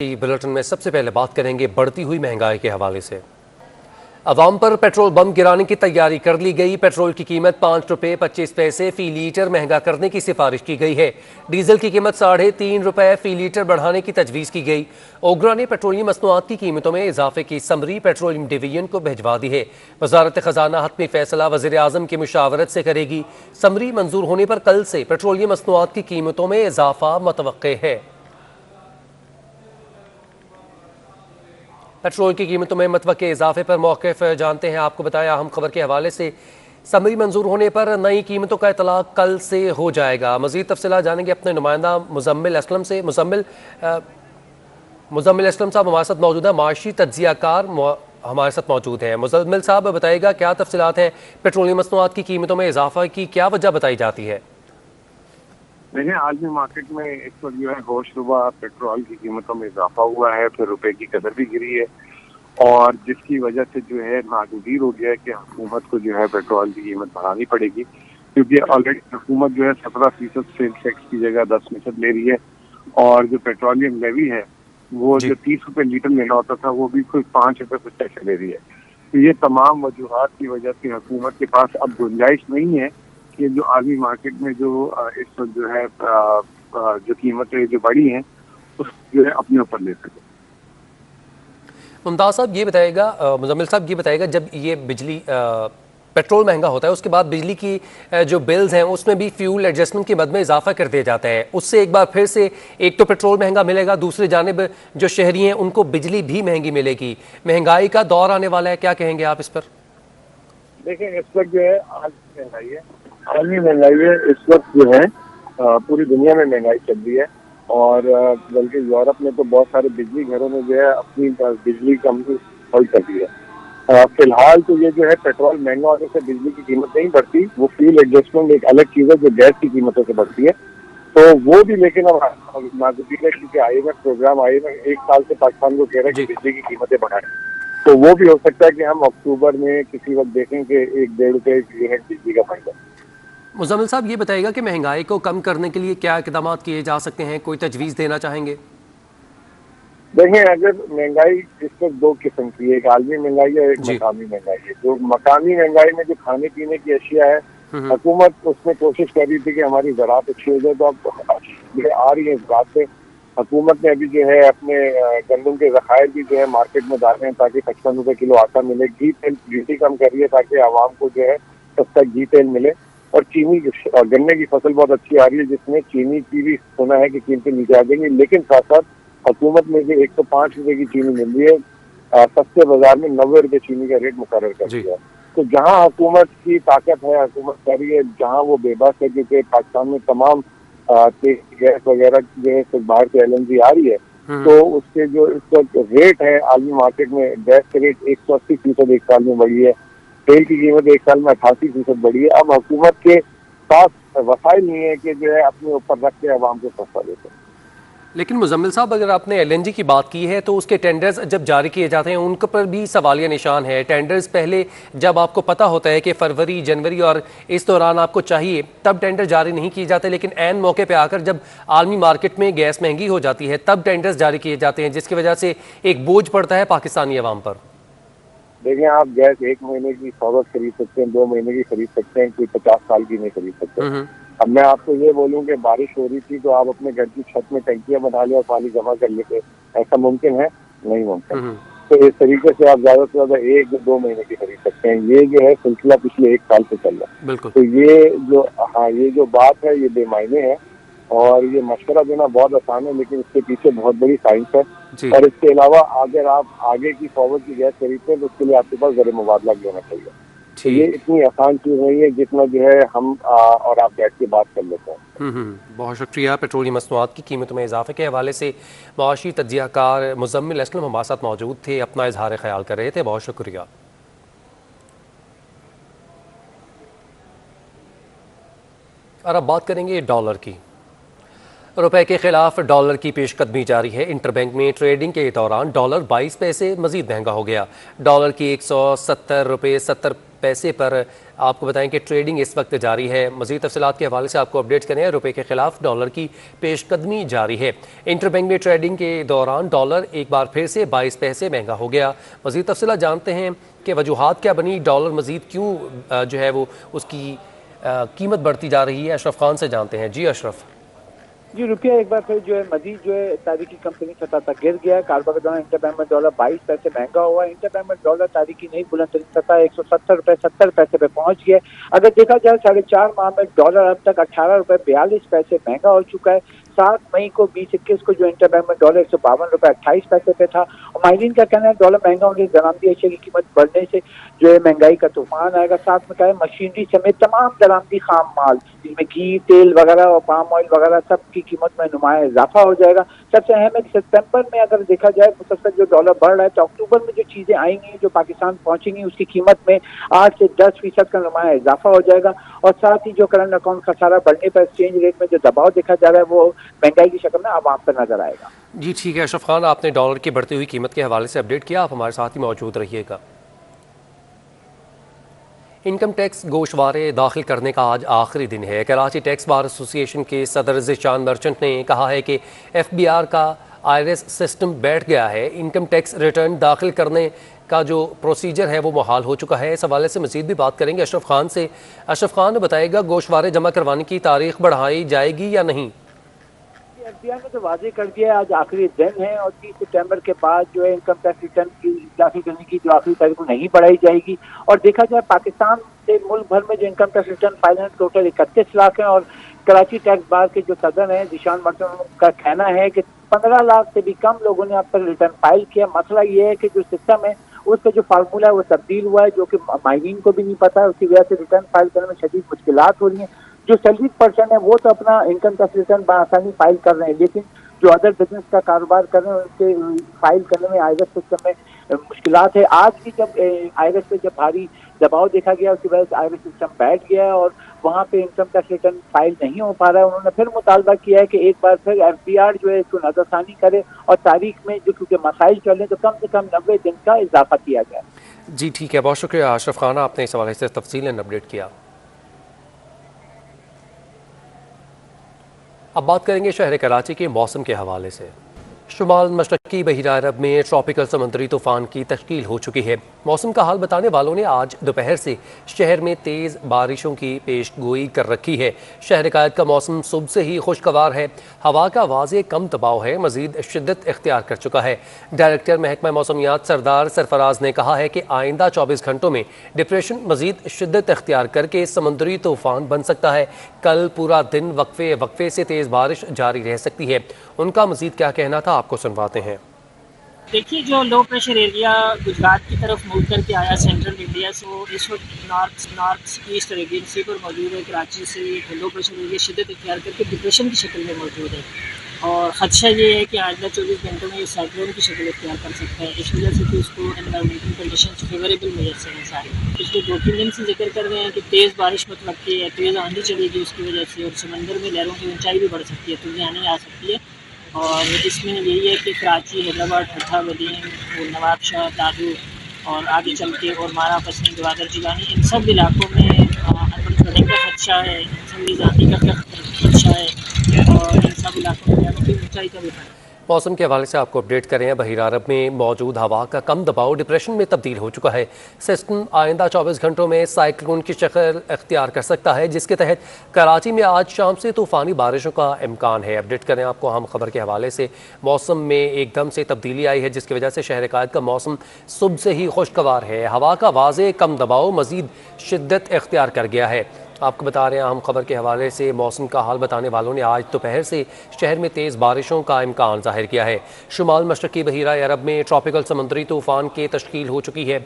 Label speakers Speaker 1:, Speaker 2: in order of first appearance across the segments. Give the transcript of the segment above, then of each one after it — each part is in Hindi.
Speaker 1: बुलेटिन में सबसे पहले बात करेंगे बढ़ती हुई महंगाई के हवाले से। अवाम पर पेट्रोल बम गिराने की तैयारी कर ली गई। पेट्रोल की कीमत 5 रुपये 25 पैसे फी लीटर महंगा करने की सिफारिश की गई है। डीजल की कीमत 3.5 रुपये फी लीटर बढ़ाने की तजवीज़ की गई। ओगरा ने पेट्रोलियम मसनूआत की कीमतों में इजाफे की समरी पेट्रोलियम डिवीजन को भिजवा दी है। वजारत खजाना हतमी फैसला वज़ीर आज़म की मुशावरत से करेगी। समरी मंजूर होने पर कल से पेट्रोलियम मसनूआत की कीमतों में इजाफा मुतवक्के है। पेट्रोल की कीमतों में मतवक्के इजाफे पर मौक़िफ़ जानते हैं। आपको बताया अहम खबर के हवाले से समरी मंजूर होने पर नई कीमतों का इतलाक कल से हो जाएगा। मज़ीद तफसीलात जानेंगे अपने नुमाइंदा मुज़म्मिल असलम से। मुज़म्मिल असलम साहब हमारे साथ मौजूद है, माशी तज्ज़ियाकार हमारे साथ मौजूद हैं। मुज़म्मिल साहब बताइएगा क्या तफसीलात हैं, पेट्रोलियम मसनूआत की कीमतों में इजाफा की क्या वजह बताई जाती है?
Speaker 2: देखिए, आज भी मार्केट में इस वक्त जो है होशरुबा पेट्रोल की कीमतों में इजाफा हुआ है, फिर रुपए की कदर भी गिरी है और जिसकी वजह से जो है नागुज़ीर हो गया है कि हुकूमत को जो है पेट्रोल की कीमत बढ़ानी पड़ेगी, क्योंकि ऑलरेडी हुकूमत जो है 17% सेल्स टैक्स की जगह 10% ले रही है और जो पेट्रोलियम लेवी है वो जो 30 रुपए लीटर लेना होता था वो भी कोई 5 रुपए कुछ टैक्स ले रही है। तो ये तमाम वजूहात की वजह से हुकूमत के पास अब गुंजाइश नहीं है कि जो आलमी मार्केट में जो इस वक्त जो है जो कीमतें जो बढ़ी हैं उस जो है अपने ऊपर ले सके।
Speaker 1: मुमताज़ साहब ये बताइएगा, मुज़म्मिल साहब ये बताइएगा, जब ये बिजली पेट्रोल महंगा होता है उसके बाद बिजली की जो बिल्स हैं उसमें भी फ्यूल एडजस्टमेंट की मद में इजाफा कर दिया जाता है। उससे एक बार फिर से एक तो पेट्रोल महंगा मिलेगा, दूसरी जानिब जो शहरी हैं उनको बिजली भी महंगी मिलेगी। महंगाई का दौर आने वाला है, क्या कहेंगे आप इस पर?
Speaker 2: देखिए, इस वक्त जो है आज महंगाई है, आलमी महंगाई है। इस वक्त जो है पूरी दुनिया में महंगाई चल रही है और बल्कि यूरोप में तो बहुत सारे बिजली घरों में जो है अपनी बिजली कंपनी होल्ड कर दी है। फिलहाल तो ये जो है पेट्रोल महंगा होने से बिजली की कीमत नहीं बढ़ती, वो फ्यूल एडजस्टमेंट एक अलग चीज है जो गैस की कीमतों से बढ़ती है। तो वो भी लेकिन अब नागुज़ीर है क्योंकि IMF प्रोग्राम एक साल से पाकिस्तान को कह रहा है कि बिजली की कीमतें बढ़ाएं। तो वो भी हो सकता है कि हम अक्टूबर में किसी वक्त देखें कि 1-1.5 रुपए यूनिट बिजली का बढ़ेगा।
Speaker 1: मुज़म्मिल साहब ये बताइएगा कि महंगाई को कम करने के लिए क्या इक़दाम किए जा सकते हैं, कोई तजवीज़ देना चाहेंगे?
Speaker 2: देखिए, अगर महंगाई इस वक्त दो किस्म की है, एक आलमी महंगाई है, एक मकामी महंगाई है। जो मकामी महंगाई में जो खाने पीने की अशिया है, हुकूमत उसमें कोशिश कर रही थी कि हमारी ज़राअत अच्छी हो जाए, तो अब आ रही है इस बात से। हुकूमत ने अभी जो है अपने गंदम के ज़खायर भी जो है मार्केट में डाले हैं ताकि 55 रुपए किलो आटा मिले। घी तेल ड्यूटी कम कर रही है ताकि आवाम को जो है सस्ता घी तेल मिले। और चीनी और गन्ने की फसल बहुत अच्छी आ रही है जिसमें चीनी की भी सुना है कि कीमतें नीचे आ जाएंगी, लेकिन साथ साथ हुकूमत ने जो 105 रुपए की चीनी मिल रही है, सस्ते बाजार में 90 रुपए चीनी का रेट मुकर्रर कर दिया है। तो जहां हुकूमत की ताकत है, हुकूमत कर रही है, जहां वो बेबस है क्योंकि पाकिस्तान में तमाम गैस वगैरह जो है बाहर से LNG आ रही है, तो उसके जो इस वक्त रेट है आलमी मार्केट में, गैस का रेट 180% एक साल में बढ़ी है, तेल की कीमत एक साल में 88% बढ़ी है। अब हुकूमत के पास वसाइल नहीं है कि जो है अपने ऊपर रख के आवाम को सस्ता देते हैं।
Speaker 1: लेकिन मुज़म्मिल साहब अगर आपने LNG की बात की है तो उसके टेंडर्स जब जारी किए जाते हैं उन पर भी सवालिया निशान है। टेंडर्स पहले जब आपको पता होता है कि फरवरी जनवरी और इस दौरान आपको चाहिए तब टेंडर जारी नहीं किए जाते, लेकिन ऐन मौके पे आकर जब आलमी मार्केट में गैस महंगी हो जाती है तब टेंडर्स जारी किए जाते हैं, जिसकी वजह से एक बोझ पड़ता है पाकिस्तानी अवाम पर।
Speaker 2: देखिए, आप गैस 1 महीने की फौरत खरीद सकते हैं, 2 महीने की खरीद सकते हैं, कोई 50 साल की नहीं खरीद सकते। अब मैं आपको ये बोलूं कि बारिश हो रही थी तो आप अपने घर की छत में टंकियां बना लें और पानी जमा कर लेते, ऐसा मुमकिन है? नहीं मुमकिन। तो इस तरीके से आप ज्यादा से ज्यादा 1-2 महीने की खरीद सकते हैं। ये जो है सिलसिला पिछले 1 साल से चल रहा है। तो ये जो बात है ये बेमायने है और ये मशवरा देना बहुत आसान है, लेकिन इसके पीछे बहुत बड़ी साइंस है। और इसके अलावा अगर आप आगे की फॉरवर्ड की गैस खरीदते हैं तो उसके लिए आपके पास ज़र मुबादला लेना चाहिए। तो ये इतनी आसान चीज़ नहीं है जितना जो है हम और आप बैठ के बात कर लेते हैं।
Speaker 1: बहुत शुक्रिया। पेट्रोलियम मसनूआत की कीमतों में इजाफे के हवाले से मुआशी तज्ज़ियाकार मुज़म्मिल असलम हमारे साथ मौजूद थे, अपना इजहार ख्याल कर रहे थे। बहुत शुक्रिया। और अब बात करेंगे डॉलर की। रुपए के खिलाफ डॉलर की पेशकदमी जारी है। इंटरबैंक में ट्रेडिंग के दौरान डॉलर 22 पैसे मजीद महंगा हो गया। डॉलर की 170 रुपये 70 पैसे पर आपको बताएं कि ट्रेडिंग इस वक्त जारी है। मज़ीद तफसीलात के हवाले से आपको अपडेट करें। रुपये के खिलाफ डॉलर की पेशकदमी जारी है। इंटरबैंक में ट्रेडिंग के दौरान डॉलर एक बार फिर से 22 पैसे महंगा हो गया। मज़ीद तफसीलात जानते हैं कि वजूहात क्या बनी, डॉलर मज़ीद क्यों जो है वो उसकी कीमत बढ़ती जा रही है। अशरफ खान से जानते हैं। जी अशरफ।
Speaker 3: जी, रुपया एक बार फिर जो है मजीद जो है तारीखी कंपनी सतह तक गिर गया। कारबा के दौरान इंटरबैंक में डॉलर 22 पैसे महंगा हुआ। इंटरबैंक में डॉलर तारीखी नई बुलंद तरीन सतह 170 रुपए 70 पैसे पे पहुंच गया। अगर देखा जाए 4.5 माह में डॉलर अब तक 18 रुपए 42 पैसे महंगा हो चुका है। 7 मई को 2021 को जो इंटरबैंक में डॉलर 152 रुपए 28 पैसे पे था। और माहिरीन का कहना है डॉलर महंगा होने से दरामदी अशिया की कीमत बढ़ने से जो है महंगाई का तूफान आएगा। साथ में कहा मशीनरी समेत तमाम दरामदी खाम माल जिसमें घी, तेल वगैरह और पाम ऑयल वगैरह सब की कीमत में नुमाया इजाफा हो जाएगा। सबसे अहम है कि सितंबर में अगर देखा जाए मुसलसल जो डॉलर बढ़ रहा है तो अक्टूबर में जो चीजें आएंगी जो पाकिस्तान पहुंचेंगी उसकी कीमत में 8 से 10% का नुमाया इजाफा हो जाएगा। और साथ ही जो करंट अकाउंट खसारा बढ़ने पर एक्सचेंज रेट में जो दबाव देखा जा रहा है वो महंगाई की शक्ल में आवाम पर नजर आएगा।
Speaker 1: जी ठीक है अशरफ खान, आपने डॉलर की बढ़ती हुई कीमत के हवाले से अपडेट किया। आप हमारे साथ ही मौजूद रहिएगा। इनकम टैक्स गोशवारे दाखिल करने का आज आखिरी दिन है। कराची टैक्स बार एसोसिएशन के सदर ज़ीशान मर्चेंट ने कहा है कि FBR का IRS सिस्टम बैठ गया है। इनकम टैक्स रिटर्न दाखिल करने का जो प्रोसीजर है वो मुहाल हो चुका है। इस हवाले से मज़ीद भी बात करेंगे अशरफ खान से। अशरफ खान बताएगा गोशवारे जमा करवाने की तारीख बढ़ाई जाएगी या नहीं।
Speaker 3: FBR ने तो वाजे कर दिया है आज आखिरी दिन है और 30 सितंबर के बाद जो है इनकम टैक्स रिटर्न की दाखिल करने की जो आखिरी तारीख नहीं बढ़ाई जाएगी। और देखा जाए पाकिस्तान से मुल्क भर में जो इनकम टैक्स रिटर्न फाइल है टोटल 31 लाख है। और कराची टैक्स बार के जो सदर हैं ज़ीशान मर्चेंट का कहना है कि 15 लाख से भी कम लोगों ने अब तक रिटर्न फाइल किया। मसला ये है कि जो सिस्टम है उसका जो फार्मूला है वो तब्दील हुआ है जो कि माहिरीन को भी नहीं पता है। उसकी वजह से रिटर्न फाइल करने में शदीद मुश्किलात हो रही हैं। जो सैलरी पर्सन है वो तो अपना इनकम टैक्स रिटर्न बआसानी फाइल कर रहे हैं लेकिन जो अदर बिजनेस का कारोबार कर रहे हैं उनके फाइल करने में IRS सिस्टम में मुश्किलात है। आज भी जब IRS पे जब भारी दबाव देखा गया उसकी वजह से IRS सिस्टम बैठ गया है और वहाँ पे इनकम टैक्स रिटर्न फाइल नहीं हो पा रहा है। उन्होंने फिर मुतालबा किया है कि एक बार फिर FBR जो है इसको नजरसानी करे और तारीख में जो क्योंकि मसाइल चल रहे हैं तो कम से कम 90 दिन का इजाफा किया जाए।
Speaker 1: जी ठीक है, बहुत शुक्रिया अशरफ खान, आपने इस हवाले से तफसीलन अपडेट किया। अब बात करेंगे शहर कराची के मौसम के हवाले से। शुमाल मशरकी बहिरा अरब में ट्रॉपिकल समुद्री तूफ़ान की तश्कील हो चुकी है। मौसम का हाल बताने वालों ने आज दोपहर से शहर में तेज़ बारिशों की पेश गोई कर रखी है। शहर कायद का मौसम सुबह से ही खुशगवार है। हवा का वाज़े कम दबाव है मज़ीद शिद्दत इख्तियार कर चुका है। डायरेक्टर महकमा मौसमियात सरदार सरफराज ने कहा है कि आइंदा 24 घंटों में डिप्रेशन मज़ीद शिद्दत इख्तियार करके समुद्री तूफ़ान बन सकता है। कल पूरा दिन वक्फे वक्फे से तेज़ बारिश जारी रह सकती है। उनका मज़ीद क्या कहना था आपको सुनवाते हैं।
Speaker 4: देखिए, जो लो प्रेशर एरिया गुजरात की तरफ मूव करके आया सेंट्रल इंडिया से, वो इस वक्त नॉर्थ ईस्ट अरेबियन सी पर मौजूद है। कराची से लो प्रेशर एरिया शिद्दत इख्तियार करके डिप्रेशन की शक्ल में मौजूद है और ख़दशा ये है कि आइंदा 24 घंटों में ये साइक्लोन की शक्ल इख्तियार कर सकता है। इस वजह से कि उसको एनवायरमेंटल कंडीशन फेवरेबल मेजर से हैं सारे। पिछले 2-3 दिन से जिक्र कर रहे हैं कि तेज़ बारिश मतवक्की है, तेज़ आंधी चलेगी उसकी वजह से और समंदर में लहरों की ऊंचाई भी बढ़ सकती है, तूफ़ान आ सकती है। और इसमें यही है कि कराची, हैदराबाद, ठट्ठा, वलीन, नवाब शाह, ताजू और आगे चल के और मारा, पसनी, गवादर, जिलानी, इन सब इलाकों में अर्बन फ्लडिंग का खदशा है, इन सब आंधी का खदशा है और इन सब इलाकों में लहरों की ऊंचाई का भी है।
Speaker 1: मौसम के हवाले से आपको अपडेट करें। बहिरा अरब में मौजूद हवा का कम दबाव डिप्रेशन में तब्दील हो चुका है। सिस्टम आइंदा 24 घंटों में साइक्लोन की शक्ल इख्तियार कर सकता है जिसके तहत कराची में आज शाम से तूफ़ानी बारिशों का इम्कान है। अपडेट करें आपको हम खबर के हवाले से। मौसम में एकदम से तब्दीली आई है जिसकी वजह से शहर कायद का मौसम सुबह से ही खुशगवार है। हवा का वाज़े कम दबाव मज़ीद शिद्दत इख्तियार कर गया है। आपको बता रहे हैं हम खबर के हवाले से। मौसम का हाल बताने वालों ने आज दोपहर से शहर में तेज़ बारिशों का इम्कान ज़ाहिर किया है। शुमाल मशरकी बहिरा अरब में ट्रॉपिकल समुद्री तूफ़ान की तश्कील हो चुकी है।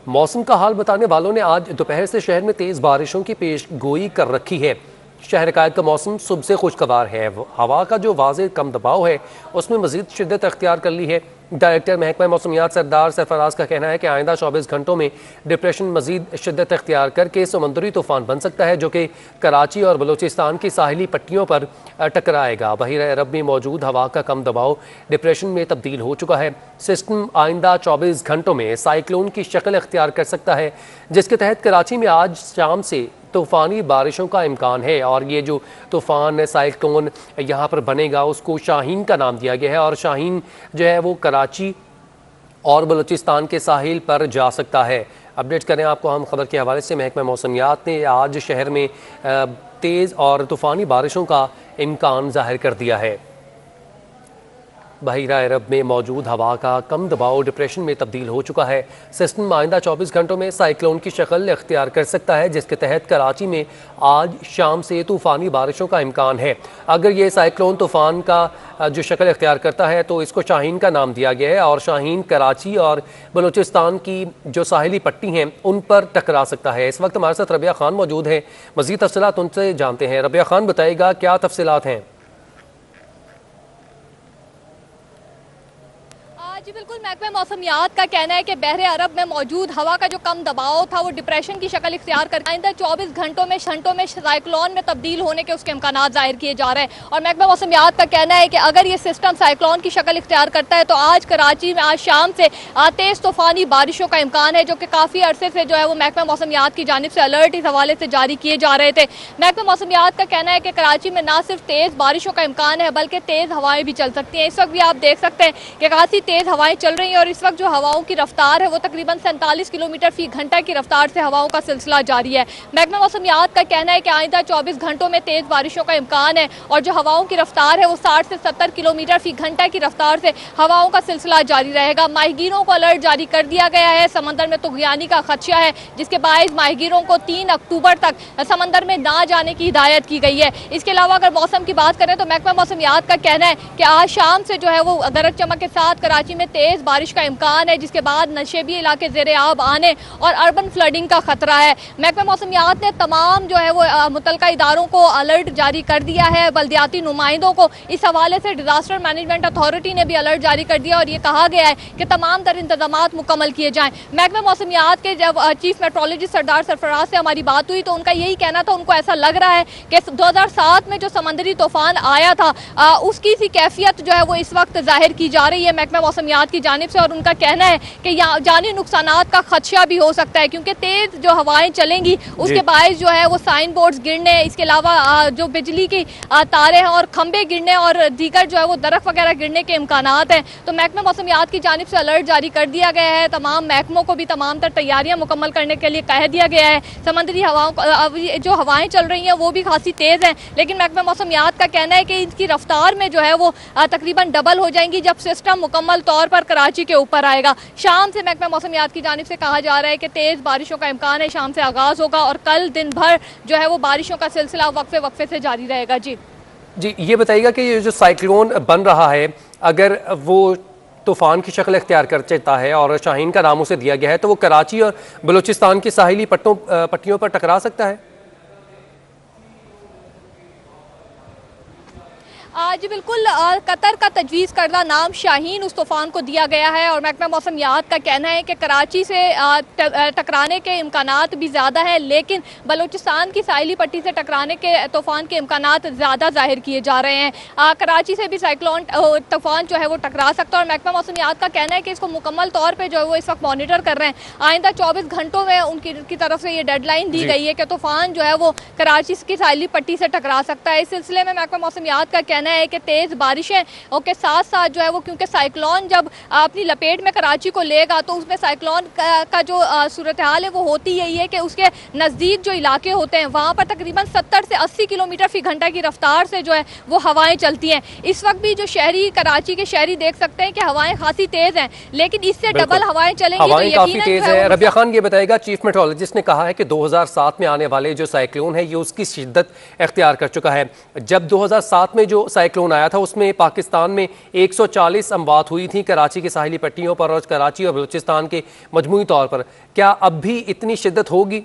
Speaker 1: मौसम का हाल बताने वालों ने आज दोपहर से शहर में तेज़ बारिशों की पेश गोई कर रखी है। शहर कायद का मौसम सुबह से खुशगवार है। हवा का जो वाज़े कम दबाव है उसमें मज़ीद शिद्दत अख्तियार कर ली है। डायरेक्टर महकमा मौसमियात सरदार सरफराज का कहना है कि आइंदा 24 घंटों में डिप्रेशन मजीद शिद्दत अख्तियार करके समुद्री तूफान बन सकता है, जो कि कराची और बलूचिस्तान की साहिली पट्टियों पर टकराएगा। बहिर अरब में मौजूद हवा का कम दबाव डिप्रेशन में तब्दील हो चुका है। सिस्टम आइंदा 24 घंटों में साइक्लोन की शक्ल अख्तियार कर सकता है, जिसके तहत कराची में आज शाम से तूफ़ानी बारिशों का इम्कान है। और ये जो तूफ़ान साइक्लोन यहाँ पर बनेगा उसको शाहीन का नाम दिया गया है, और शाहीन जो है वो कराची और बलूचिस्तान के साहिल पर जा सकता है। अपडेट करें आपको हम खबर के हवाले से। महकमा मौसमियात ने आज शहर में तेज़ और तूफ़ानी बारिशों का इम्कान ज़ाहिर कर दिया है। बहिरा अरब में मौजूद हवा का कम दबाव डिप्रेशन में तब्दील हो चुका है। सिस्टम आइंदा 24 घंटों में साइक्लोन की शक्ल अख्तियार कर सकता है, जिसके तहत कराची में आज शाम से तूफ़ानी बारिशों का इम्कान है। अगर ये साइक्लोन तूफ़ान का जो शक्ल अख्तियार करता है तो इसको शाहीन का नाम दिया गया है, और शाहीन कराची और बलूचिस्तान की जो साहिली पट्टी हैं उन पर टकरा सकता है। इस वक्त हमारे साथ रबिया खान मौजूद है, मज़ीद तफसीलात उनसे जानते हैं। रबिया खान, बताइएगा क्या तफसीलात हैं?
Speaker 5: जी बिल्कुल, महकमा मौसमियात का कहना है कि बहरे अरब में मौजूद हवा का जो कम दबाव था वो डिप्रेशन की शक्ल इख्तियार कर आइंदा 24 घंटों में साइक्लोन में तब्दील होने के उसके इम्कानात जाहिर किए जा रहे हैं। और महकमा मौसमियात का कहना है कि अगर ये सिस्टम साइक्लोन की शक्ल इख्तियार करता है तो आज कराची में आज शाम से तेज़ तूफ़ानी बारिशों का इम्कान है, जो कि काफ़ी अरसे से जो है वो महकमा मौसमियात की जानिब से अलर्ट इस हवाले से जारी किए जा रहे थे। महकमा मौसमियात का कहना है कि कराची में न सिर्फ तेज़ बारिशों का इम्कान है बल्कि तेज़ हवाएं भी चल सकती हैं। इस वक्त भी आप देख सकते हैं कि खासी तेज़ हवाएं चल रही हैं, और इस वक्त जो हवाओं की रफ्तार है वो तकरीबन 47 किलोमीटर फी घंटा की रफ्तार से हवाओं का सिलसिला जारी है। महकमा मौसमियात का कहना है कि आइंदा 24 घंटों में तेज बारिशों का इम्कान है, और जो हवाओं की रफ्तार है वो 60 से 70 किलोमीटर फी घंटा की रफ्तार से हवाओं का सिलसिला जारी रहेगा। माहीगीरों को अलर्ट जारी कर दिया गया है। समंदर में तुगयानी का खदशा है, जिसके बायस माहीगीरों को 3 अक्टूबर तक समंदर में ना जाने की हिदायत की गई है। इसके अलावा अगर मौसम की बात करें तो महकमा मौसमियात का कहना है कि आज शाम से जो है वो गरज चमक के साथ कराची में तेज बारिश का इम्कान है, जिसके बाद नशेबी इलाके ज़ेरे आब आने और अर्बन फ्लडिंग का खतरा है। महकमा मौसमियात ने तमाम जो है वो मुतलका इदारों को अलर्ट जारी कर दिया है। बल्दियाती नुमाइंदों को इस हवाले से डिजास्टर मैनेजमेंट अथॉरिटी ने भी अलर्ट जारी कर दिया, और ये कहा गया है कि तमाम तर इंतजामात मुकम्मल किए जाएं। महकमा मौसमियात के जब चीफ मेट्रोलॉजिस्ट सरदार सरफराज से हमारी बात हुई तो उनका यही कहना था, उनको ऐसा लग रहा है कि 2007 में जो समंदरी तूफान आया था उसकी सी कैफियत जो है वो इस वक्त जाहिर की जा रही है महकमा मौसमियात की जानिब से। और उनका कहना है कि यहाँ जानी नुकसानात का खदशा भी हो सकता है, क्योंकि तेज जो हवाएं चलेंगी उसके बायस जो है वो साइन बोर्ड्स गिरने, इसके अलावा जो बिजली की तारे हैं और खंबे गिरने और दीगर जो है वो दरख्त वगैरह गिरने के इम्कानात हैं। तो महकमा मौसमियात की जानिब से अलर्ट जारी कर दिया गया है। तमाम महकमों को भी तमाम तर तैयारियां मुकम्मल करने के लिए कह दिया गया है। समंदरी हवाओं जो हवाएं चल रही हैं वो भी खासी तेज हैं, लेकिन महकमा मौसमियात का कहना है कि इनकी रफ्तार में जो है वो तकरीबन डबल हो जाएंगी जब सिस्टम मुकम्मल तौर पर कराची के ऊपर आएगा। शाम से महकमा मौसमियात की जानिब से कहा जा रहा है कि तेज बारिशों का इम्कान है, शाम से आगाज होगा और कल दिन भर जो है वो बारिशों का सिलसिला वक्फे वक्फे से जारी रहेगा। जी
Speaker 1: ये बताइएगा कि ये जो साइक्लोन बन रहा है अगर वो तूफ़ान की शक्ल इख्तियार कर चलता है और शाहीन का नाम उसे दिया गया है तो वो कराची और बलूचिस्तान की साहिली पट्टियों पर टकरा सकता है?
Speaker 5: जी बिल्कुल, कतर का तजवीज़ करदा नाम शाहीन उस तूफ़ान को दिया गया है, और महकमा मौसमियात का कहना है कि कराची से टकराने के इम्कानात भी ज़्यादा है, लेकिन बलूचिस्तान की साहिली पट्टी से टकराने के तूफ़ान के इम्कानात ज़्यादा जाहिर किए जा रहे हैं। कराची से भी साइक्लोन तूफ़ान जो है वो टकरा सकता है, और महकमा मौसमियात का कहना है कि इसको मुकम्मल तौर पर जो है वो इस वक्त मॉनिटर कर रहे हैं। आइंदा 24 घंटों में उनकी तरफ से ये डेडलाइन दी गई है कि तूफ़ान जो है वो कराची की साहिली पट्टी से टकरा सकता है। इस सिलसिले में महकमा मौसमियात का कहना है कि तेज बारिशें और के साथ साथ जो है वो, क्योंकि साइक्लोन जब अपनी लपेट में कराची को लेगा तो उसमें साइक्लोन का जो सूरत हाल है वो होती यही है कि उसके नज़दीक जो इलाके होते हैं वहाँ पर तकरीबन 70 से 80 किलोमीटर फी घंटा की रफ्तार से जो है वो हवाएं चलती हैं। इस वक्त भी जो शहरी कराची के शहरी देख सकते हैं कि हवाएं खासी तेज हैं, लेकिन इससे डबल हवाएं चलेंगी तो
Speaker 1: काफी तेज है। रबिया खान ये बताएगा, चीफ मेट्रोलॉजिस्ट ने कहा है कि 2007 में आने वाले जो साइक्लोन है ये उसकी शिद्दत इख्तियार कर चुका है। जब 2007 में जो साइक्लोन आया था उसमें पाकिस्तान में 140 अमवात हुई थी कराची की साहिली पट्टियों पर और कराची और बलूचिस्तान के मजमूई तौर पर। क्या अब भी इतनी शिद्दत होगी?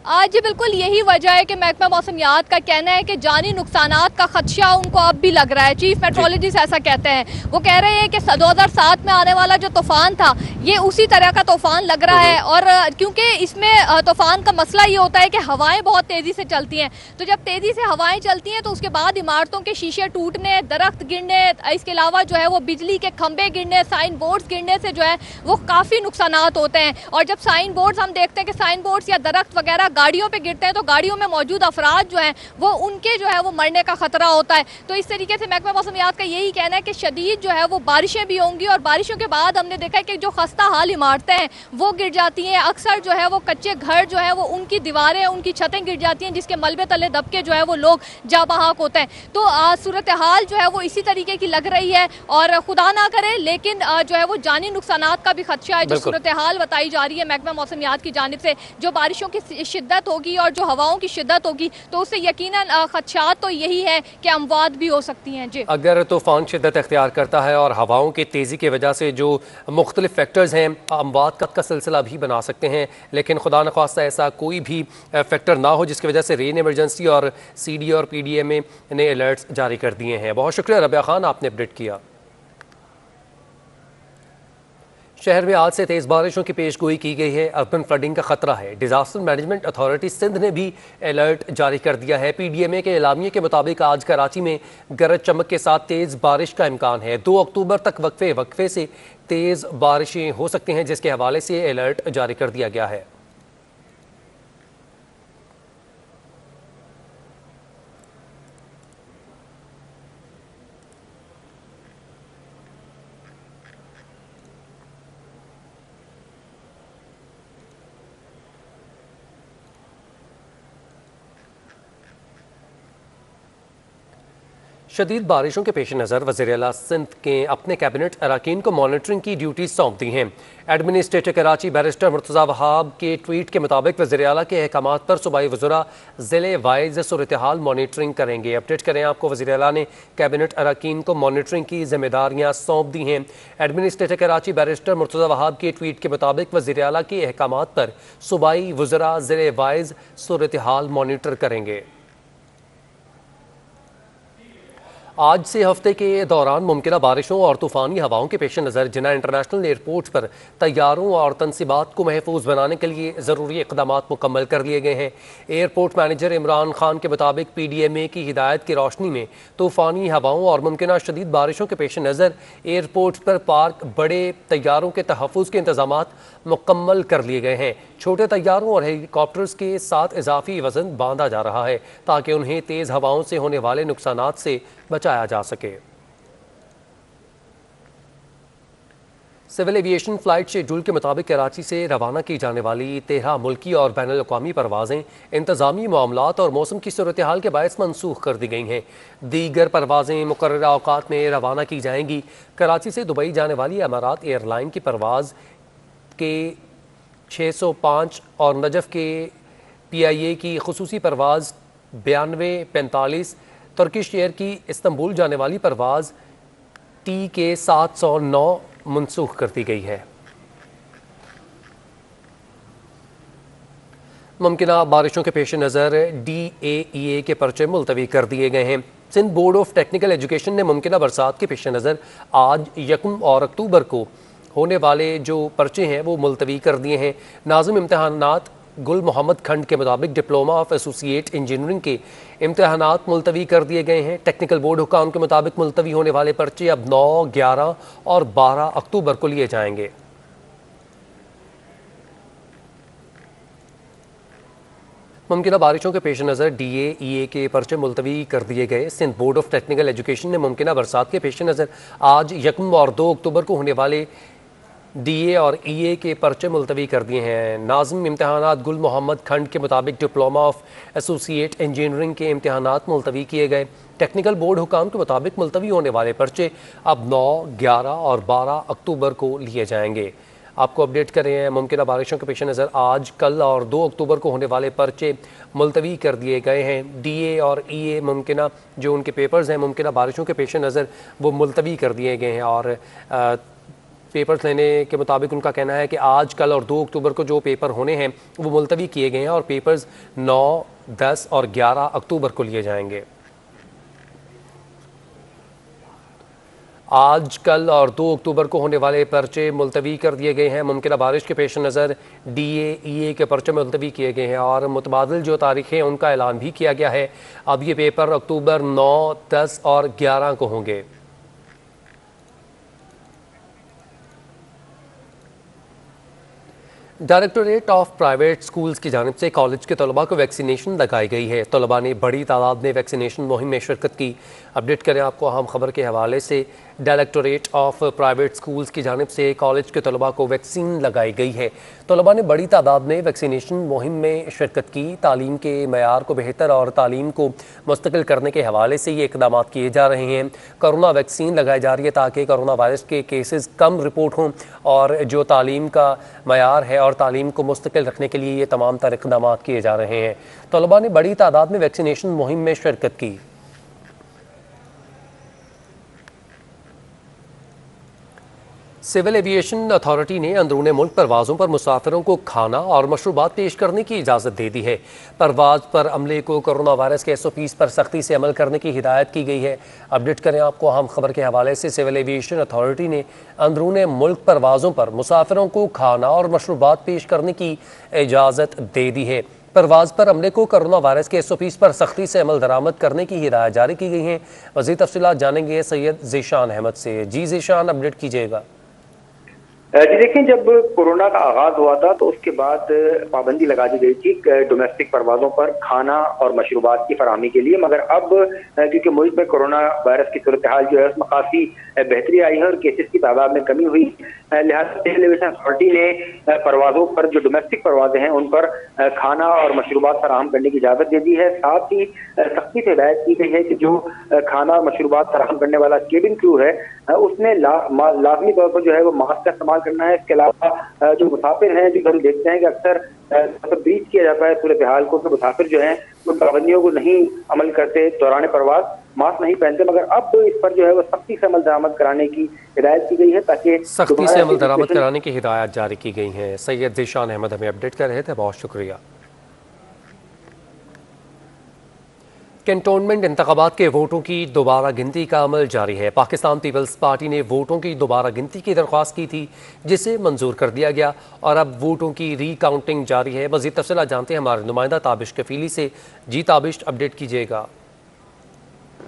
Speaker 5: आज बिल्कुल यही वजह है कि महकमा मौसमियात का कहना है कि जानी नुकसानात का खदशा उनको अब भी लग रहा है। चीफ मेट्रोलॉजिस्ट ऐसा कहते हैं। वो कह रहे हैं कि 2007 में आने वाला जो तूफान था ये उसी तरह का तूफान लग रहा है। और क्योंकि इसमें तूफान का मसला ये होता है कि हवाएं बहुत तेजी से चलती हैं, तो जब तेजी से हवाएं चलती हैं तो उसके बाद इमारतों के शीशे टूटने, दरख्त गिरने, इसके अलावा जो है वो बिजली के खंभे गिरने, साइन बोर्ड्स गिरने से जो है वो काफ़ी नुकसानात होते हैं। और जब साइन बोर्ड्स हम देखते हैं कि साइन बोर्ड्स या दरख्त वगैरह गाड़ियों पे गिरते हैं तो गाड़ियों में मौजूद अफराद जो हैं वो उनके जो है वो मरने का खतरा होता है। तो इस तरीके से महकमा मौसमियात का यही कहना है कि शदीद जो है वो बारिशें भी होंगी और बारिशों के बाद हमने देखा है कि जो खस्ता हाल इमारतें हैं वो गिर जाती हैं। अक्सर जो है वो कच्चे घर जो है वो उनकी दीवारें, उनकी छतें गिर जाती हैं, जिसके मलबे तले दबके जो है वो लोग जा बहाक होते हैं। तो सूरत हाल जो है वो इसी तरीके की लग रही है और खुदा ना करे लेकिन जो है वो जानी नुकसानात का भी खदशा है। जो सूरत हाल बताई जा रही है महकमा मौसमियात की जानिब से, जो बारिशों की शिद्दत होगी और जो हवाओं की शिद्दत होगी तो उससे यकीनन खदशात तो यही है कि अमवात भी हो सकती हैं। जी,
Speaker 1: अगर तूफान शिद्दत इख्तियार करता है और हवाओं की तेज़ी की वजह से जो मुख्तलिफ फैक्टर्स हैं अमवात का सिलसिला भी बना सकते हैं, लेकिन खुदा न ख्वास्ता ऐसा कोई भी फैक्टर ना हो जिसकी वजह से रेन इमरजेंसी और CD और PDM ने अलर्ट्स जारी कर दिए हैं। बहुत शुक्रिया रबिया खान, आपने अपडेट किया। शहर में आज से तेज़ बारिशों की पेशगोई की गई है। अर्बन फ्लडिंग का खतरा है। डिजास्टर मैनेजमेंट अथॉरिटी सिंध ने भी अलर्ट जारी कर दिया है। PDMA के एलामिये के मुताबिक आज कराची में गरज चमक के साथ तेज़ बारिश का इम्कान है। 2 अक्टूबर तक वक्फे से तेज़ बारिशें हो सकती हैं, जिसके हवाले से अलर्ट जारी कर दिया गया है। शदीद बारिशों के पेश नज़र वज़ीर-ए-आला सिंध के अपने कैबिनेट अरकान को मॉनिटरिंग की ड्यूटी सौंप दी हैं। एडमिनिस्ट्रेटर कराची बैरिस्टर मुर्तज़ा वहाब के ट्वीट के मुताबिक वज़ीर-ए-आला के अहकामात पर सूबाई वज़रा ज़िले वाइज सूरत-ए-हाल मॉनिटरिंग करेंगे। अपडेट करें आपको, वज़ीर-ए-आला ने कैबिनेट अरकान को मॉनिटरिंग की जिम्मेदारियाँ सौंप दी हैं। एडमिनिस्ट्रेटर कराची बैरिस्टर मुर्तज़ा वहाब के ट्वीट के मुताबिक वज़ीर-ए-आला के अहकामात पर सूबाई वज़रा ज़िले वाइज सूरत-ए-हाल मॉनिटर करेंगे। आज से हफ्ते के दौरान मुमकिन बारिशों और तूफ़ानी हवाओं के पेश नज़र जिन्ना इंटरनेशनल एयरपोर्ट पर तैयारों और तनसीबात को महफूज बनाने के लिए ज़रूरी इक़दाम मुकम्मल कर लिए गए हैं। एयरपोर्ट मैनेजर इमरान खान के मुताबिक PDMA की हिदायत की रोशनी में तूफ़ानी हवाओं और मुमकिन शदीद बारिशों के पेश नज़र एयरपोर्ट पर पार्क बड़े तैयारों के तहफ़्फ़ुज़ के इंतज़ाम मुकम्मल कर लिए गए हैं। छोटे तैयारों और हेलीकॉप्टर्स के साथ इजाफी वज़न बांधा जा रहा है ताकि उन्हें तेज़ हवाओं से होने वाले नुकसानात से बचाया जा सके। सिविल एविएशन फ़्लाइट शेड्यूल के मुताबिक कराची से रवाना की जाने वाली 13 मुल्की और बैनुल अक़वामी परवाज़ें इंतज़ामी मामलात और मौसम की सूरत हाल के बायस मनसूख कर दी गई हैं। दीगर परवाज़ें मुकर्रर औक़ात में रवाना की जाएंगी। कराची से दुबई जाने वाली अमारात एयरलाइन की परवाज़ के 605 और नजफ़ के PIA की खुसूसी परवाज़ 9245, तुर्किश एयर की इस्तंबुल जाने वाली परवाज़ TK 709 मनसूख कर दी गई है। मुमकिना बारिशों के पेश नज़र DAEA के पर्चे मुलतवी कर दिए गए हैं। Sindh board of technical education ने मुमकिना बरसात के पेश नज़र आज 1 और अक्टूबर को होने वाले जो पर्चे हैं वो मुलतवी कर दिए हैं। नाज़िम इम्तहानात गुल मोहम्मद खंड के मुताबिक डिप्लोमा ऑफ एसोसिएट इंजीनियरिंग के इम्तहानात मुलतवी कर दिए गए हैं। टेक्निकल बोर्ड हुकाम के मुताबिक मुलतवी होने वाले पर्चे अब 9, 11 और 12 अक्टूबर को लिए जाएंगे। मुमकिन बारिशों के पेश नज़र DAEA के पर्चे मुलतवी कर दिए गए। Sindh board of technical education ने मुमकिन बरसात के पेश नज़र आज 1 और 2 अक्टूबर को होने वाले DA और EA के पर्चे मुलतवी कर दिए हैं। नाज़िम इम्तहानात गुल मोहम्मद खंड के मुताबिक डिप्लोमा ऑफ एसोसिएट इंजीनियरिंग के इम्तहानात मुलतवी किए गए। टेक्निकल बोर्ड हुकाम के मुताबिक मुलतवी होने वाले पर्चे अब 9, 11 और 12 अक्टूबर को लिए जाएंगे। आपको अपडेट कर रहे हैं, मुमकिन बारिशों के पेश नज़र आज, कल और 2 अक्टूबर को होने वाले पर्चे मुलतवी कर दिए गए हैं। DA और EA मुमकिन जो उनके पेपर्स हैं मुमकिन बारिशों के पेश नज़र वो मुलतवी कर दिए गए हैं और पेपर्स लेने के मुताबिक उनका कहना है कि आज, कल और 2 अक्टूबर को जो पेपर होने हैं वो मुलतवी किए गए हैं और पेपर्स 9, 10 और 11 अक्टूबर को लिए जाएंगे। आज, कल और 2 अक्टूबर को होने वाले पर्चे मुलतवी कर दिए गए हैं। मुमकिन बारिश के पेश नज़र DA, EA के पर्चे मुलतवी किए गए हैं और मुतबादिल जो तारीखें हैं उनका ऐलान भी किया गया है। अब ये पेपर अक्टूबर 9, 10 और 11 को होंगे। डायरेक्टोरेट ऑफ प्राइवेट स्कूल्स की जानिब से कॉलेज के तलबा को वैक्सीनेशन लगाई गई है। तलबा ने बड़ी तादाद में वैक्सीनेशन मुहिम में शिरकत की। अपडेट करें आपको अहम खबर के हवाले से। डायरेक्टोरेट ऑफ प्राइवेट स्कूल्स की जानिब से कॉलेज के तलबा को वैक्सीन लगाई गई है। तलबा ने बड़ी तादाद में वैक्सीनेशन मुहिम में शिरकत की। तालीम के मयार को बेहतर और तालीम को मुस्तकिल करने के हवाले से ये इकदाम किए जा रहे हैं। कोरोना वैक्सीन लगाई जा रही है ताकि कोरोना वायरस के केसेस कम रिपोर्ट हों और जो तालीम का मयार है और तालीम को मुस्तकिल रखने के लिए ये तमाम तर इकदाम किए जा रहे हैं। तलबा ने बड़ी तादाद में वैक्सीनेशन मुहिम में शिरकत की। सिविल एविएशन अथॉरिटी ने अंदरूनी मुल्क परवाज़ों पर मुसाफिरों को खाना और मशरूबात पेश करने की इजाज़त दे दी है। परवाज़ पर अमले को कोरोना वायरस के SOPs पर सख्ती से अमल करने की हिदायत की गई है। अपडेट करें आपको अहम खबर के हवाले से। सिविल एविएशन अथॉरिटी ने अंदरूनी मुल्क परवाज़ों पर मुसाफिरों को खाना और मशरूबात पेश करने की इजाज़त दे दी है। परवाज़ पर अमले को कोरोना वायरस के SOPs पर सख्ती से अमल दरामद करने की हिदायत जारी की गई है। मज़ीद तफसीलात जानेंगे सैयद ज़ीशान अहमद से। जी ज़ीशान, अपडेट कीजिएगा।
Speaker 6: जी देखें, जब कोरोना का आगाज हुआ था तो उसके बाद पाबंदी लगा दी गई थी डोमेस्टिक परवाजों पर खाना और मशरूबात की फराहमी के लिए, मगर अब क्योंकि मुल्क में कोरोना वायरस की सूरत हाल जो है उसमें काफी बेहतरी आई है और केसेस की तादाद में कमी हुई, लिहाजा सिविल एविएशन अथॉरिटी ने परवाजों पर जो डोमेस्टिक परवाजें हैं उन पर खाना और मशरूबात फराहम करने की इजाजत दे दी है। साथ ही सख्ती से हिदायत की गई है कि जो खाना और मशरूबात फराहम करने वाला केबिन क्रू है उसने लाजमी तौर पर जो है वो मास्क का इस्तेमाल करना है। इसके अलावा जो मुसाफिर हैं, जो हम देखते हैं कि अक्सर ब्रीच किया जाता है सूरत हाल को, तो मुसाफिर जो हैं वो पाबंदियों को नहीं अमल करते, दौरान परवाज मास्क नहीं पहनते, मगर अब इस पर जो है वो सख्ती से अमल दरामद कराने की हिदायत की गई है ताकि
Speaker 1: सख्ती से अमल दरामद कराने की हिदायत जारी की गई है। सैयद ज़ीशान अहमद हमें अपडेट कर रहे थे, बहुत शुक्रिया। कैंटोनमेंट इंतखाबात के वोटों की दोबारा गिनती का अमल जारी है। पाकिस्तान पीपल्स पार्टी ने वोटों की दोबारा गिनती की दरख्वास्त की थी जिसे मंजूर कर दिया गया और अब वोटों की रीकाउंटिंग जारी है। मज़ीद तफसीलात जानते हैं हमारे नुमाइंदा ताबिश कफीली से। जी ताबिश, अपडेट कीजिएगा।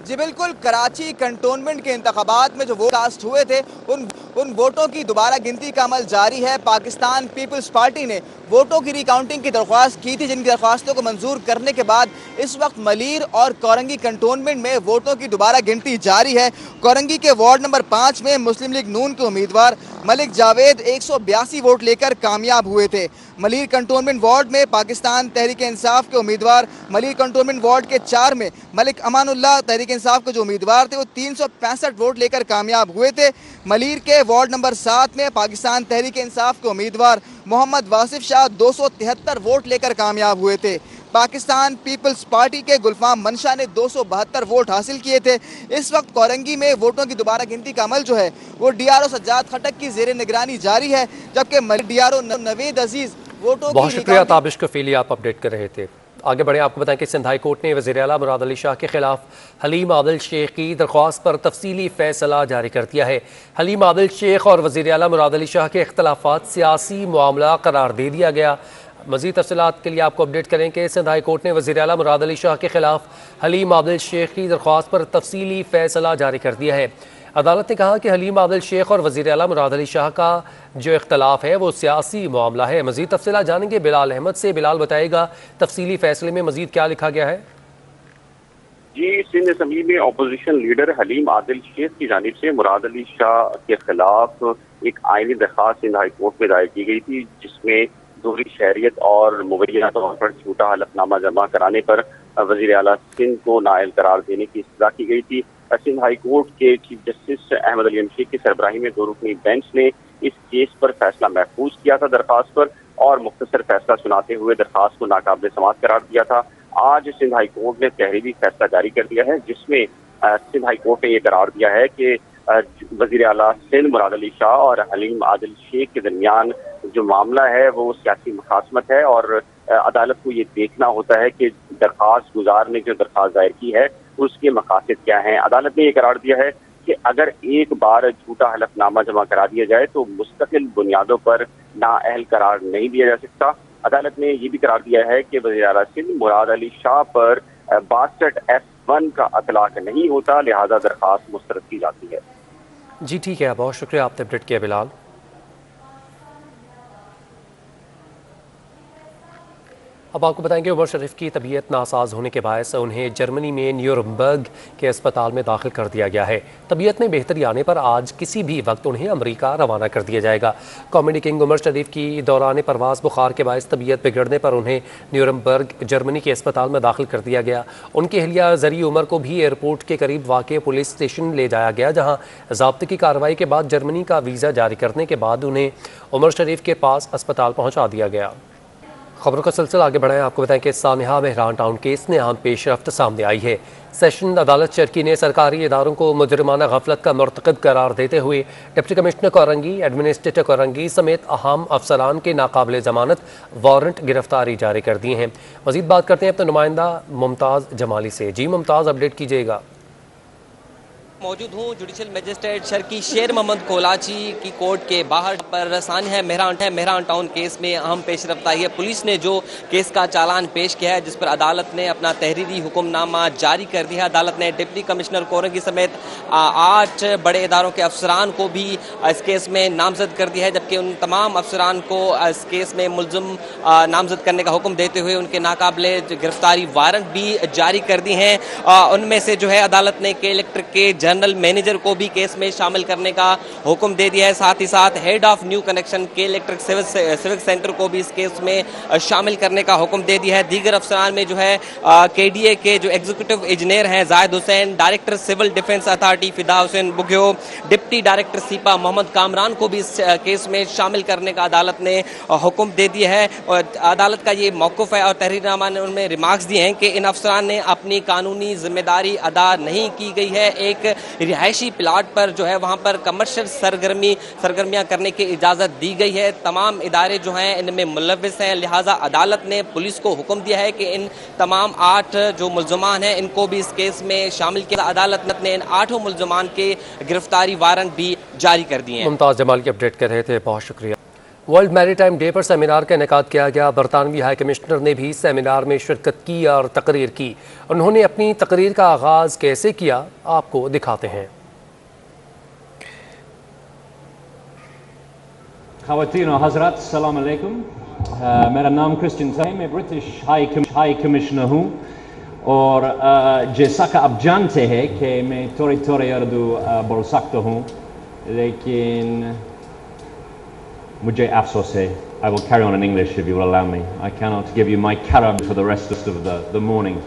Speaker 7: जी बिल्कुल, कराची कंटोनमेंट के इंतखाबात में जो वोट कास्ट हुए थे उन वोटों की दोबारा गिनती का अमल जारी है। पाकिस्तान पीपल्स पार्टी ने वोटों की रिकाउंटिंग की दरख्वास्त की थी, जिनकी दरख्वास्तों को मंजूर करने के बाद इस वक्त मलीर और कोरंगी कंटोनमेंट में वोटों की दोबारा गिनती जारी है। कोरंगी के वार्ड नंबर 5 में मुस्लिम लीग नून के उम्मीदवार मलिक जावेद 182 वोट लेकर कामयाब हुए थे। मलीर कंटोनमेंट वार्ड में पाकिस्तान तहरीक इंसाफ के उम्मीदवार मलीर कंटोनमेंट वार्ड के 4 में मलिक अमानुल्लाह तहरीक इंसाफ के जो उम्मीदवार थे वो 365 वोट लेकर कामयाब हुए थे। मलीर के वार्ड नंबर 7 में पाकिस्तान तहरीक इंसाफ के उम्मीदवार मोहम्मद वासिफ शाह 273 वोट लेकर कामयाब हुए थे। पाकिस्तान पीपल्स पार्टी के गुलफाम मंशा ने 272 वोट हासिल किए थे। इस वक्त कोरंगी में वोटों की दोबारा गिनती का अमल जो है वो DRO सज्जाद खटक की जेर निगरानी जारी है, जबकि DRO नवेद अजीज वोटों
Speaker 1: बहुत शुक्रिया ताबिश कफीली, आप अपडेट कर रहे थे। आगे बढ़े, आपको बताएं कि सिंध हाई कोर्ट ने वज़ीर आला मुराद अली शाह के खिलाफ हलीम आदिल शेख की दरख्वास्त पर तफसीली फैसला जारी कर दिया है। हलीम आदिल शेख और वज़ीर आला मुराद अली शाह के इख्तलाफात सियासी मामला करार दे दिया गया। मज़ीद तफसीलात के लिए आपको अपडेट करें कि सिंध हाई कोर्ट ने वज़ीर आला मुराद अली शाह के खिलाफ हलीम आदिल शेख की दरख्वास्त पर तफसीली फैसला जारी कर दिया है। अदालत ने कहा कि हलीम आदिल शेख और वज़ीर आला मुराद अली शाह का जो इख्तलाफ है वो सियासी मामला है। मज़ीद तफसीलात जानेंगे बिलाल अहमद से। बिलाल, बताएगा तफसीली फैसले में मज़ीद क्या लिखा गया है?
Speaker 8: जी, सिंध असम्बली में अपोजिशन लीडर हलीम आदिल शेख की जानिब से मुराद अली शाह के खिलाफ एक आईनी दरख्वास्त सिंध हाई कोर्ट में दायर की गई थी, जिसमें दोहरी शहरियत और मुबैना तौर पर झूठा हलफनामा जमा कराने पर वज़ीर आला सिंध को नाअहल करार देने की सजा की गई थी। सिंध हाई कोर्ट के चीफ जस्टिस अहमद अली अमशी की सरबराही में 2 रुकनी बेंच ने इस केस पर फैसला महफूज किया था दरख्वास्त पर, और मुख्तसर फैसला सुनाते हुए दरख्वास्त को नाकाबिल समाअत करार दिया था। आज सिंध हाई कोर्ट ने तहरीरी फैसला जारी कर दिया है, जिसमें सिंध हाई कोर्ट ने यह करार दिया है कि वजीर आला सिंध मुराद अली शाह और हलीम आदिल शेख के दरमियान जो मामला है वो सियासी मुखासमत है और अदालत को ये देखना होता है कि दरख्वास्त गुजार ने जो दरख्वास्त दायर की है उसके मकासद क्या हैं। अदालत ने ये करार दिया है कि अगर एक बार झूठा हलफनामा जमा करा दिया जाए तो मुस्तकिल बुनियादों पर नाअहल करार नहीं दिया जा सकता। अदालत ने ये भी करार दिया है कि वज़ीर आला सिंध मुराद अली शाह पर 62F1 का अतलाक नहीं होता, लिहाजा दरख्वास्त मुस्तरद की जाती है।
Speaker 1: जी ठीक है, बहुत शुक्रिया, आपने अपडेट किया बिलाल। अब आपको बताएंगे उमर शरीफ की तबीयत नासाज होने के बायस उन्हें जर्मनी में न्यूरमबर्ग के अस्पताल में दाखिल कर दिया गया है। तबीयत में बेहतरी आने पर आज किसी भी वक्त उन्हें अमेरिका रवाना कर दिया जाएगा। कॉमेडी किंग उमर शरीफ की दौरान परवास बुखार के बायस तबीयत बिगड़ने पर उन्हें न्यूरमबर्ग जर्मनी के अस्पताल में दाखिल कर दिया गया। उनकी अहलिया जरी उमर को भी एयरपोर्ट के करीब वाक़ पुलिस स्टेशन ले जाया गया, जहाँ ज़ाब्ते की कार्रवाई के बाद जर्मनी का वीज़ा जारी करने के बाद उन्हें उमर शरीफ के पास अस्पताल पहुँचा दिया गया। खबरों का सिलसिला आगे बढ़ाएं। आपको बताएं कि सानिहा मेहरान टाउन केस में अहम पेशरफ्त सामने आई है। सेशन अदालत चरकी ने सरकारी इदारों को मुजरिमाना गफलत का मर्तकब करार देते हुए deputy commissioner Korangi, administrator Korangi समेत अहम अफसरान के नाकाबिल जमानत वारंट गिरफ्तारी जारी कर दिए हैं। मजीद बात करते हैं अपने नुमाइंदा मुमताज़ जमाली से। जी मुमताज़, अपडेट कीजिएगा।
Speaker 9: मौजूद हूँ जुडिशल मजिस्ट्रेट शर्की शेर मोहम्मद कोलाची की कोर्ट के बाहर पर सानिहा मेहरान टाउन केस में अहम पेशरफ्त आई है। पुलिस ने जो केस का चालान पेश किया है, जिस पर अदालत ने अपना तहरीरी हुक्मनामा जारी कर दिया है। अदालत ने डिप्टी कमिश्नर कोरंगी समेत 8 बड़े इदारों के अफसरान को भी इस केस में नामजद कर दिया है, जबकि उन तमाम अफसरान को इस केस में मुलजिम नामजद करने का हुक्म देते हुए उनके नाकाबिले गिरफ्तारी वारंट भी जारी कर दी हैं। उनमें से जो है अदालत ने कलेक्टर के जनरल मैनेजर को भी केस में शामिल करने का हुक्म दे दिया है। साथ ही साथ हेड ऑफ न्यू कनेक्शन के इलेक्ट्रिक सिविक सेंटर को भी इस केस में शामिल करने का हुक्म दे दिया है। दीगर अफसरान में जो है KDA के जो एग्जीक्यूटिव इंजीनियर हैं Zahid Hussain, director civil defence authority Fida Hussain Bugyo, deputy director SEPA Mohammad Kamran को भी इस केस में शामिल करने का अदालत ने हुक्म दे दिया है। और अदालत का ये मौक़िफ़ है और तहरीरनामा ने उनमें रिमार्क्स दिए हैं कि इन अफसरान ने अपनी कानूनी जिम्मेदारी अदा नहीं की गई है। एक रिहायशी प्लाट पर जो है वहाँ पर कमर्शियल सरगर्मियाँ करने की इजाज़त दी गई है। तमाम इदारे जो हैं इनमें मुलव्विस हैं, लिहाजा अदालत ने पुलिस को हुक्म दिया है कि इन तमाम 8 जो मुल्ज़मान हैं इनको भी इस केस में शामिल किया। अदालत ने इन 8 मुल्ज़मान के गिरफ्तारी वारंट भी जारी कर दिए हैं।
Speaker 1: मुमताज़ जमाल की अपडेट कर रहे थे, बहुत शुक्रिया। वर्ल्ड मैरीटाइम डे पर सेमिनार का इनेकाद किया गया। बरतानवी हाई कमिश्नर ने भी सेमिनार में शिरकत की और तकरीर की। उन्होंने अपनी तकरीर का आगाज़ कैसे किया, आपको दिखाते हैं।
Speaker 10: ख़वातीन और हज़रात, अस्सलाम वालेकुम। मेरा नाम क्रिस्टियन है, मैं ब्रिटिश हाई कमिश्नर हूँ और जैसा कि आप जानते हैं कि मैं थोड़ी उर्दू बोल सकता हूँ, लेकिन मुझे अफसोस है। I will carry on in English if you will allow me. I cannot give you my character for the rest of the morning.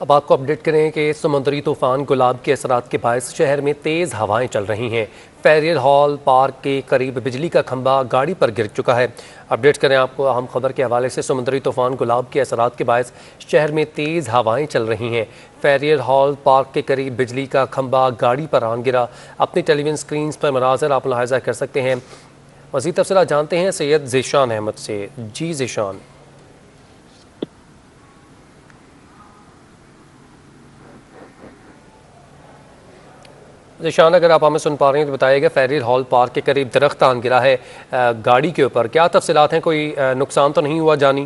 Speaker 1: अब आपको अपडेट करें कि समुद्री तूफान गुलाब के असरात के बायस शहर में तेज़ हवाएं चल रही हैं। फेरियल हॉल पार्क के करीब बिजली का खंभा गाड़ी पर गिर चुका है। अपडेट करें आपको अहम खबर के हवाले से। समुद्री तूफान गुलाब के असरात के बायस शहर में तेज़ हवाएं चल रही हैं। फेरियल हॉल पार्क के करीब बिजली का खंभा गाड़ी पर आन गिरा। अपनी टेलीविजन स्क्रीन पर मनाज़र आप मुलाहिज़ा कर सकते हैं। मज़ीद तफ़सीलात जानते हैं सैयद ज़ीशान अहमद से। जी ज़ीशान। ज़ीशान, अगर आप हमें सुन पा रहे हैं तो बताइएगा, फेरियल हॉल पार्क के करीब दरख्त आन गिरा है गाड़ी के ऊपर, क्या तफ़सीलात हैं? कोई नुकसान तो नहीं हुआ जानी?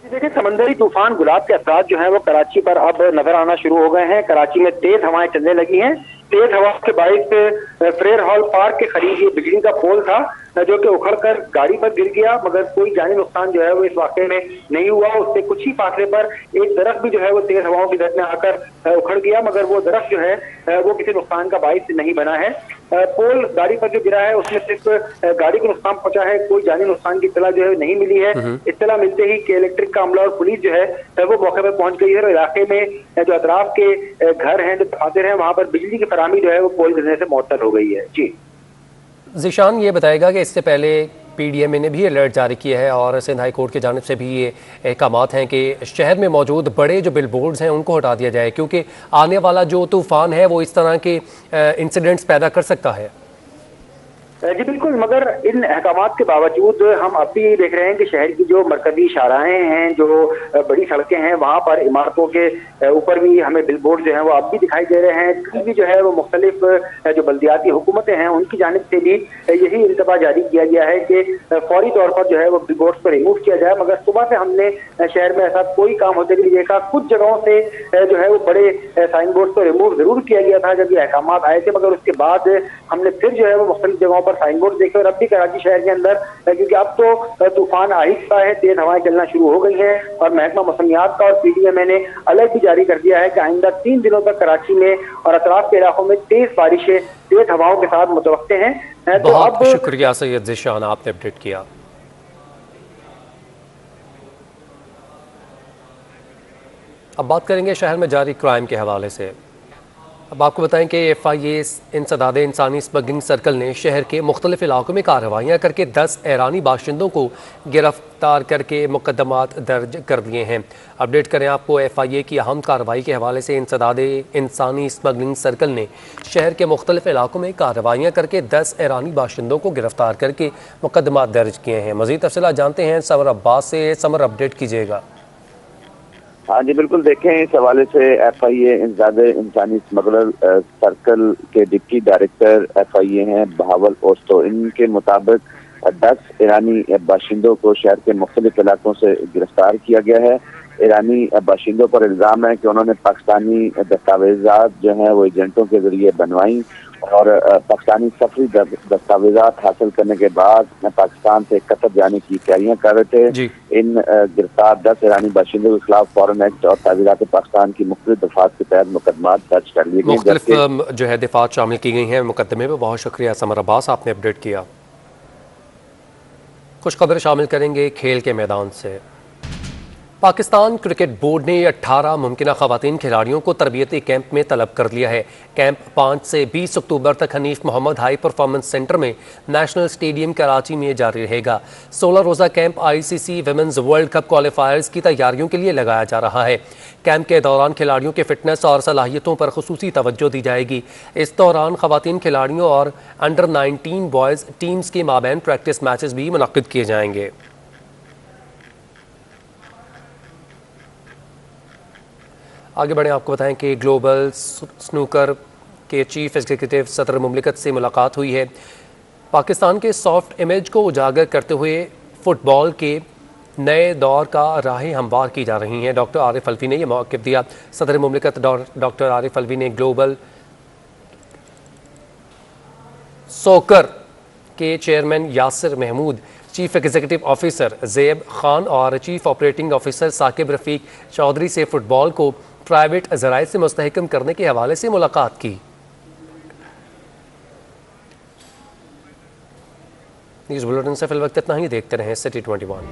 Speaker 11: देखिए, समंदरी तूफान गुलाब के असरात जो हैं वो कराची पर अब नजर आना शुरू हो गए हैं। कराची में तेज हवाएं चलने लगी हैं। तेज हवा के बाइस फेरियल हॉल पार्क के करीब ये बिजली का पोल था जो कि उखड़कर गाड़ी पर गिर गया, मगर कोई जानी नुकसान जो है वो इस वाकये में नहीं हुआ। उससे कुछ ही फासले पर एक दरख्त भी जो है वो तेज हवाओं की दर में आकर उखड़ गया, मगर वो दरख्त जो है वो किसी नुकसान का बाइस नहीं बना है। पोल गाड़ी पर जो गिरा है उसमें सिर्फ गाड़ी को नुकसान पहुंचा है, कोई जानी नुकसान की इत्तला जो है नहीं मिली है। इत्तला मिलते ही के इलेक्ट्रिक का अमला और पुलिस जो है वो मौके पर पहुंच गई है और इलाके में जो अतराफ के घर हैं, जो दफातर हैं, वहां पर बिजली की फराहमी जो है वो पोल गिरने से मुअत्तल हो गई है। जी
Speaker 1: ज़िशान ये बताएगा कि इससे पहले PDMA ने भी अलर्ट जारी किया है और सिंध हाई कोर्ट की जानिब से भी ये अहकामात हैं कि शहर में मौजूद बड़े जो बिल बोर्ड्स हैं उनको हटा दिया जाए, क्योंकि आने वाला जो तूफ़ान है वो इस तरह के इंसिडेंट्स पैदा कर सकता है।
Speaker 11: जी बिल्कुल, मगर इन अहकामात के बावजूद हम अब भी देख रहे हैं कि शहर की जो मरकजी शाहराहें हैं, जो बड़ी सड़कें हैं, वहां पर इमारतों के ऊपर भी हमें बिलबोर्ड जो है वो अब भी दिखाई दे रहे हैं। कल भी जो है वो मुख्तलिफ जो बल्दियाती हुकूमतें हैं उनकी जानिब से भी यही इंतबा जारी किया गया है कि फौरी तौर पर जो है वो बिलबोर्ड को रिमूव किया जाए, मगर सुबह से हमने शहर में ऐसा कोई काम होते नहीं देखा। कुछ जगहों से जो है वो बड़े साइन बोर्ड को रिमूव जरूर किया गया था जब ये अहकामात आए थे, मगर उसके बाद हमने फिर जो है वो मुख्तलिफ जगहों पर साइन बोर्ड देखे। और अब भी कराची शहर के अंदर, क्योंकि अब तो तूफान आहिस्ता है, तेज हवाएं चलना शुरू हो गई हैं और महकमा मौसमियात का और PDMA ने अलर्ट भी जारी कर दिया है कि आइंदा 3 दिनों तक कराची में और अतराफ के इलाकों में तेज बारिशें तेज हवाओं के साथ मुतवक्के हैं। तो
Speaker 1: बहुत शुक्रिया सैयद ज़िशान, आपने अपडेट किया। अब बात करेंगे शहर में जारी क्राइम के हवाले से। अब आपको बताएं कि FIA इंसदादे इंसानी स्मगलिंग सर्कल ने शहर के मुख्तलिफ इलाकों में कार्रवाइयाँ करके 10 ईरानी बाशिंदों को गिरफ्तार करके मुकदमात दर्ज कर दिए हैं। अपडेट करें आपको FIA की अहम कार्रवाई के हवाले से। इंसदादे इंसानी स्मगलिंग सर्कल ने शहर के मुख्तलिफ इलाकों में कार्रवाइयाँ करके 10 ईरानी बाशिंदों को गिरफ्तार करके मुकदमात दर्ज किए हैं। मज़ीद तफसीलात जानते हैं समर अब्बास से। समर, अपडेट कीजिएगा।
Speaker 12: हाँ जी बिल्कुल, देखें इस हवाले से FIA इंसदादे इंसानी स्मगलर सर्कल के डिप्टी डायरेक्टर FIA हैं बहावल ओस्तो। इनके मुताबिक 10 ईरानी बाशिंदों को शहर के मुख्तलिफ इलाकों से गिरफ्तार किया गया है। ईरानी बाशिंदों पर इल्ज़ाम है कि उन्होंने पाकिस्तानी दस्तावेजात जो हैं वो एजेंटों के जरिए बनवाई और पाकिस्तानी सफरी दस्तावेजात हासिल करने के बाद पाकिस्तान से कतर जाने की तैयारियां कर रहे थे। इन गिरफ्तार 10 ईरानी बाशिंदों के खिलाफ फॉरेन एक्ट और ताज़ीरात पाकिस्तान की मुख्तलिफ दफात के तहत मुकदमात दर्ज कर लिए गए।
Speaker 1: मुख्तलिफ जो है दफात शामिल की गई हैं मुकदमे में। बहुत शुक्रिया समर अब्बास, आपने अपडेट किया। कुछ खबरें शामिल करेंगे खेल के मैदान से। पाकिस्तान क्रिकेट बोर्ड ने 18 मुमकिन ख़वातीन खिलाड़ियों को तरबियती कैंप में तलब कर लिया है। कैंप 5 से 20 अक्टूबर तक Hanif Mohammad high performance centre में नेशनल स्टेडियम कराची में जारी रहेगा। 16 रोज़ा camp ICC women's world cup qualifiers की तैयारियों के लिए लगाया जा रहा है। कैंप के दौरान खिलाड़ियों के फिटनेस और सलाहियतों पर खुसूसी तवज्जो दी जाएगी। इस दौरान ख़वातीन खिलाड़ियों और अंडर 19 बॉयज़ टीम्स के माबैन प्रैक्टिस मैचेस भी मुनक्किद किए जाएंगे। आगे बढ़े, आपको बताएं कि ग्लोबल स्नूकर के चीफ एग्जीक्यूटिव सदर मुमलिकत से मुलाकात हुई है। पाकिस्तान के सॉफ्ट इमेज को उजागर करते हुए फुटबॉल के नए दौर का राहें हमवार की जा रही हैं। डॉक्टर आरिफ अलवी ने यह मौक़िफ़ दिया। सदर मुमलिकत डॉक्टर आरिफ अलवी ने ग्लोबल सोकर के chairman Yasir Mahmood, chief executive officer Zeb Khan और chief operating officer Saqib Rafiq Chaudhry से फ़ुटबॉल को प्राइवेट ज़राए से मुस्तहकम करने के हवाले से मुलाकात की। न्यूज़ बुलेटिन से फिल वक्त इतना ही। देखते रहें सिटी 21।